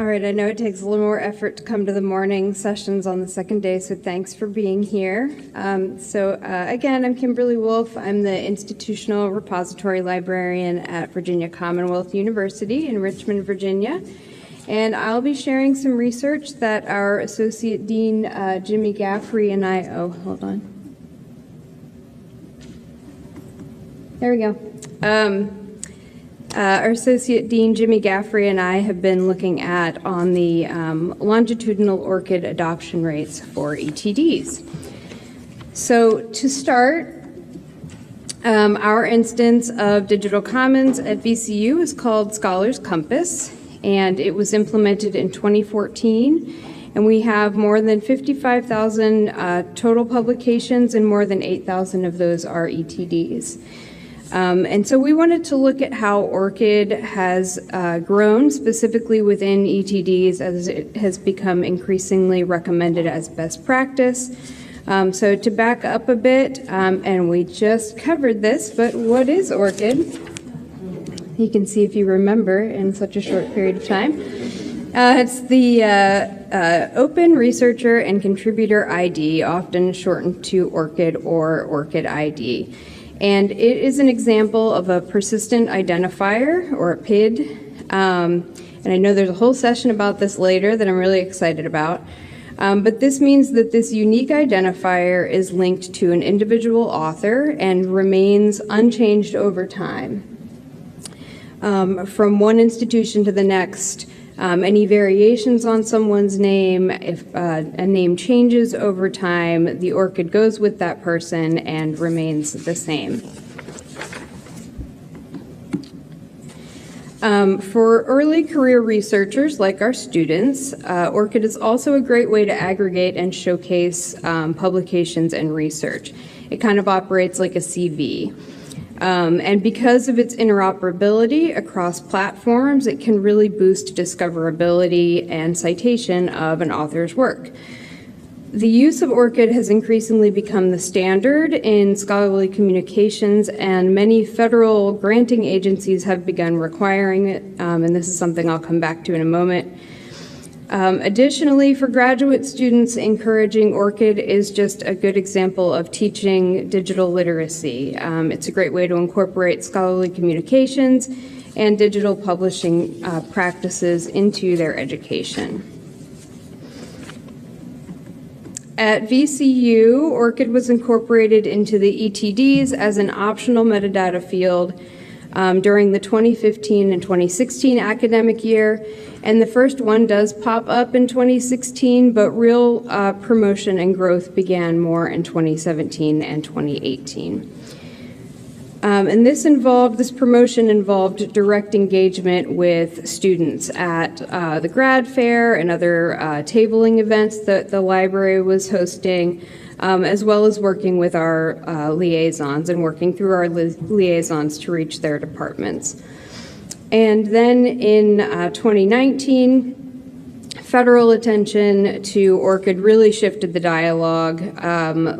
All right, I know it takes a little more effort to come to the morning sessions on the second day, so thanks for being here. Again, I'm Kimberly Wolf. I'm the Institutional Repository Librarian at Virginia Commonwealth University in Richmond, Virginia. And I'll be sharing some research that our Associate Dean, Jimmy Gaffrey, and I, hold on. There we go. Our Associate Dean, Jimmy Gaffrey, and I have been looking at on the longitudinal ORCID adoption rates for ETDs. So to start, our instance of Digital Commons at VCU is called Scholars Compass, and it was implemented in 2014. And we have more than 55,000 total publications, and more than 8,000 of those are ETDs. And so we wanted to look at how ORCID has grown, specifically within ETDs, as it has become increasingly recommended as best practice. So to back up a bit, and we just covered this, but what is ORCID? You can see if you remember in such a short period of time. It's the Open Researcher and Contributor ID, often shortened to ORCID or ORCID ID. And it is an example of a persistent identifier, or a PID. And I know there's a whole session about this later that I'm really excited about. But this means that this unique identifier is linked to an individual author and remains unchanged over time. From one institution to the next, any variations on someone's name, if a name changes over time, the ORCID goes with that person and remains the same. For early career researchers like our students, ORCID is also a great way to aggregate and showcase publications and research. It kind of operates like a CV. And because of its interoperability across platforms, it can really boost discoverability and citation of an author's work. The use of ORCID has increasingly become the standard in scholarly communications, and many federal granting agencies have begun requiring it, and this is something I'll come back to in a moment. Additionally, for graduate students, encouraging ORCID is just a good example of teaching digital literacy. It's a great way to incorporate scholarly communications and digital publishing practices into their education. At VCU, ORCID was incorporated into the ETDs as an optional metadata field during the 2015 and 2016 academic year, and the first one does pop up in 2016, but real promotion and growth began more in 2017 and 2018. And this promotion involved direct engagement with students at the grad fair and other tabling events that the library was hosting, as well as working with our liaisons and working through our liaisons to reach their departments. And then in 2019, federal attention to ORCID really shifted the dialogue,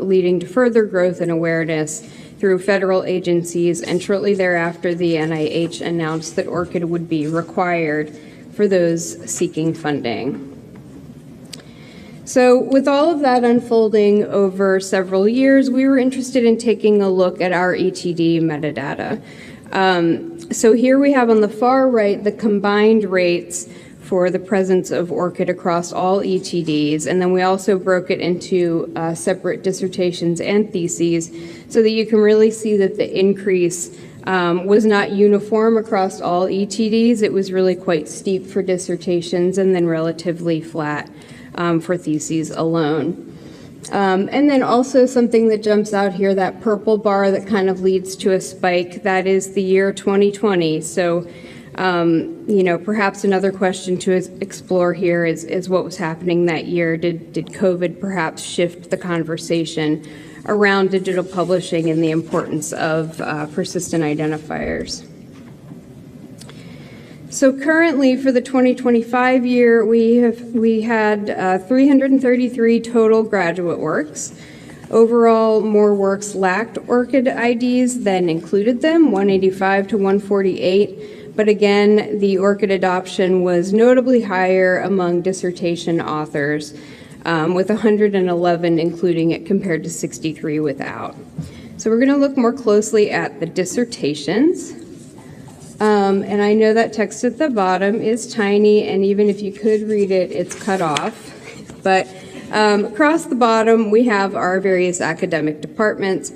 leading to further growth and awareness through federal agencies, and shortly thereafter the NIH announced that ORCID would be required for those seeking funding. So with all of that unfolding over several years, we were interested in taking a look at our ETD metadata. So here we have on the far right the combined rates for the presence of ORCID across all ETDs, and then we also broke it into separate dissertations and theses so that you can really see that the increase was not uniform across all ETDs. It was really quite steep for dissertations and then relatively flat for theses alone. And then also something that jumps out here, that purple bar that kind of leads to a spike, that is the year 2020. So, perhaps another question to explore here is what was happening that year. Did COVID perhaps shift the conversation around digital publishing and the importance of persistent identifiers? So currently for the 2025 year, we had 333 total graduate works. Overall, more works lacked ORCID IDs than included them, 185 to 148. but again, the ORCID adoption was notably higher among dissertation authors, with 111 including it compared to 63 without. So we're going to look more closely at the dissertations. And I know that text at the bottom is tiny, and even if you could read it, it's cut off. But across the bottom, we have our various academic departments,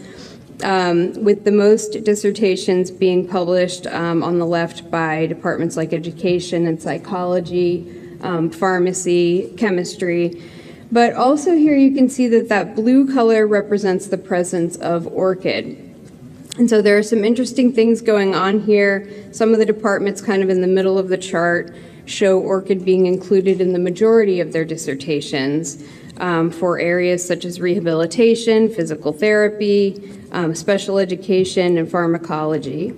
with the most dissertations being published on the left by departments like education and psychology, pharmacy, chemistry. But also here you can see that that blue color represents the presence of ORCID. And so there are some interesting things going on here. Some of the departments kind of in the middle of the chart show ORCID being included in the majority of their dissertations for areas such as rehabilitation, physical therapy, special education, and pharmacology.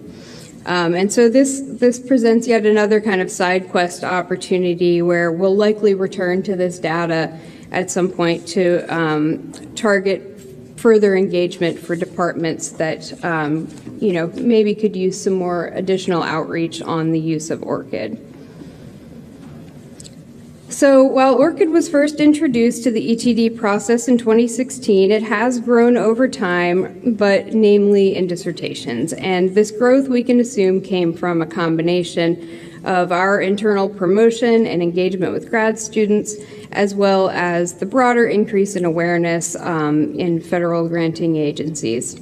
And so this presents yet another kind of side quest opportunity where we'll likely return to this data at some point to target further engagement for departments that, maybe could use some more additional outreach on the use of ORCID. So while ORCID was first introduced to the ETD process in 2016, it has grown over time, but namely in dissertations. And this growth, we can assume, came from a combination of our internal promotion and engagement with grad students, as well as the broader increase in awareness in federal granting agencies.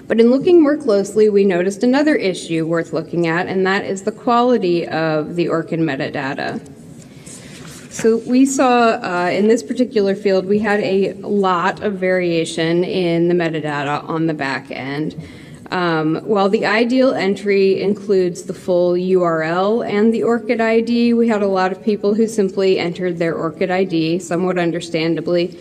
But in looking more closely, we noticed another issue worth looking at, and that is the quality of the ORCID metadata. So we saw in this particular field, we had a lot of variation in the metadata on the back end. While the ideal entry includes the full URL and the ORCID ID, we had a lot of people who simply entered their ORCID ID, somewhat understandably.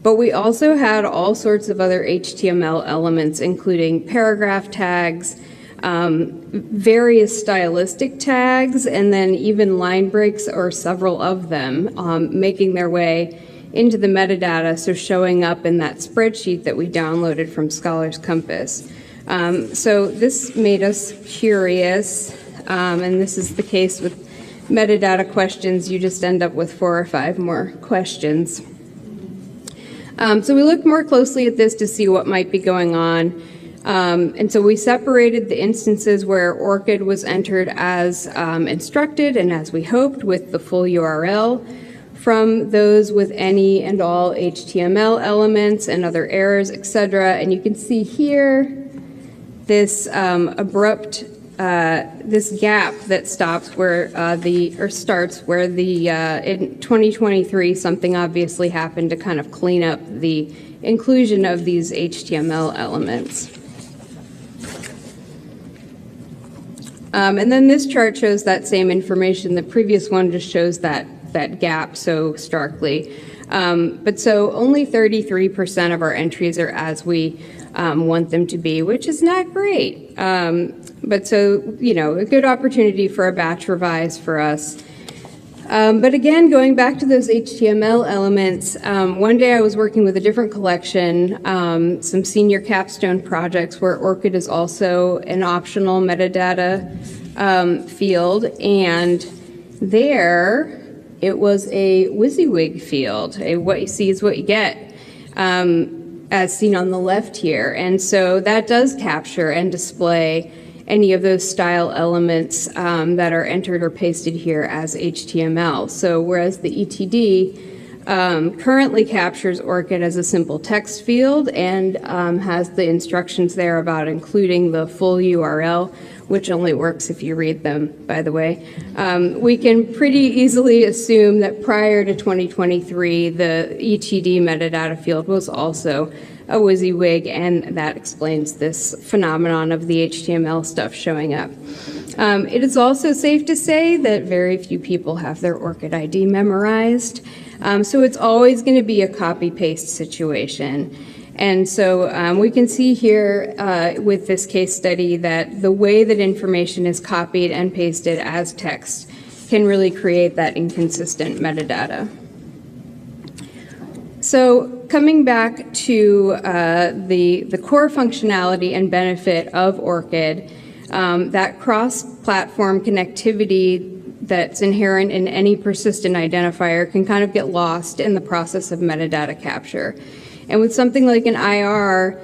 But we also had all sorts of other HTML elements, including paragraph tags, various stylistic tags, and then even line breaks or several of them making their way into the metadata, so showing up in that spreadsheet that we downloaded from Scholars Compass. So this made us curious, and this is the case with metadata questions. You just end up with 4 or 5 more questions. So we looked more closely at this to see what might be going on. And so we separated the instances where ORCID was entered as instructed and as we hoped with the full URL from those with any and all HTML elements and other errors, etc. And you can see here this this gap that stops where starts where in 2023 something obviously happened to kind of clean up the inclusion of these HTML elements. And then this chart shows that same information. The previous one just shows that gap so starkly. But so only 33% of our entries are as we want them to be, which is not great. But so, a good opportunity for a batch revise for us. But again, going back to those HTML elements, one day I was working with a different collection, some senior capstone projects where ORCID is also an optional metadata field, and there it was a WYSIWYG field, what you see is what you get, as seen on the left here. And so that does capture and display any of those style elements that are entered or pasted here as HTML. So whereas the ETD currently captures ORCID as a simple text field and has the instructions there about including the full URL, which only works if you read them, by the way, we can pretty easily assume that prior to 2023, the ETD metadata field was also a WYSIWYG, and that explains this phenomenon of the HTML stuff showing up. It is also safe to say that very few people have their ORCID ID memorized, so it's always going to be a copy-paste situation. And so we can see here with this case study that the way that information is copied and pasted as text can really create that inconsistent metadata. So coming back to the core functionality and benefit of ORCID, that cross-platform connectivity that's inherent in any persistent identifier can kind of get lost in the process of metadata capture. And with something like an IR,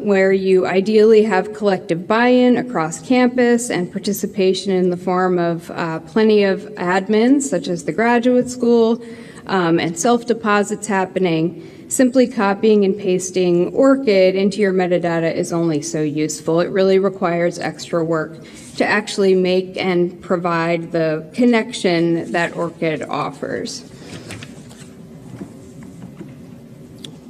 where you ideally have collective buy-in across campus and participation in the form of plenty of admins, such as the graduate school, and self-deposits happening, simply copying and pasting ORCID into your metadata is only so useful. It really requires extra work to actually make and provide the connection that ORCID offers.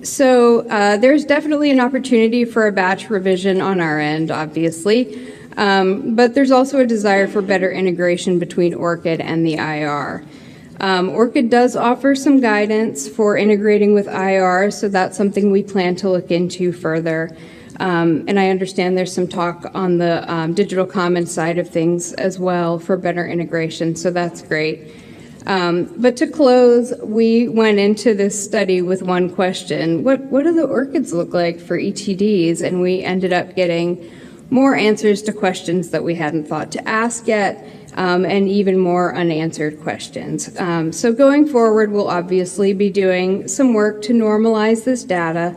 So there's definitely an opportunity for a batch revision on our end, obviously, but there's also a desire for better integration between ORCID and the IR. ORCID does offer some guidance for integrating with IR, so that's something we plan to look into further. And I understand there's some talk on the digital commons side of things as well for better integration, so that's great. But to close, we went into this study with one question: what do the ORCIDs look like for ETDs? And we ended up getting more answers to questions that we hadn't thought to ask yet, and even more unanswered questions. So going forward, we'll obviously be doing some work to normalize this data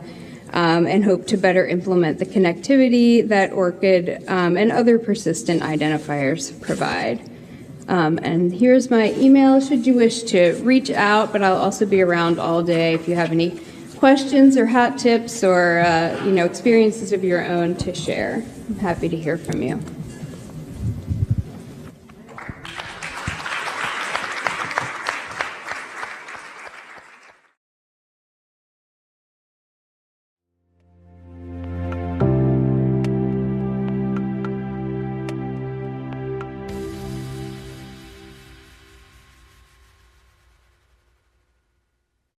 and hope to better implement the connectivity that ORCID and other persistent identifiers provide. And here's my email should you wish to reach out, but I'll also be around all day if you have any questions or hot tips or experiences of your own to share. I'm happy to hear from you.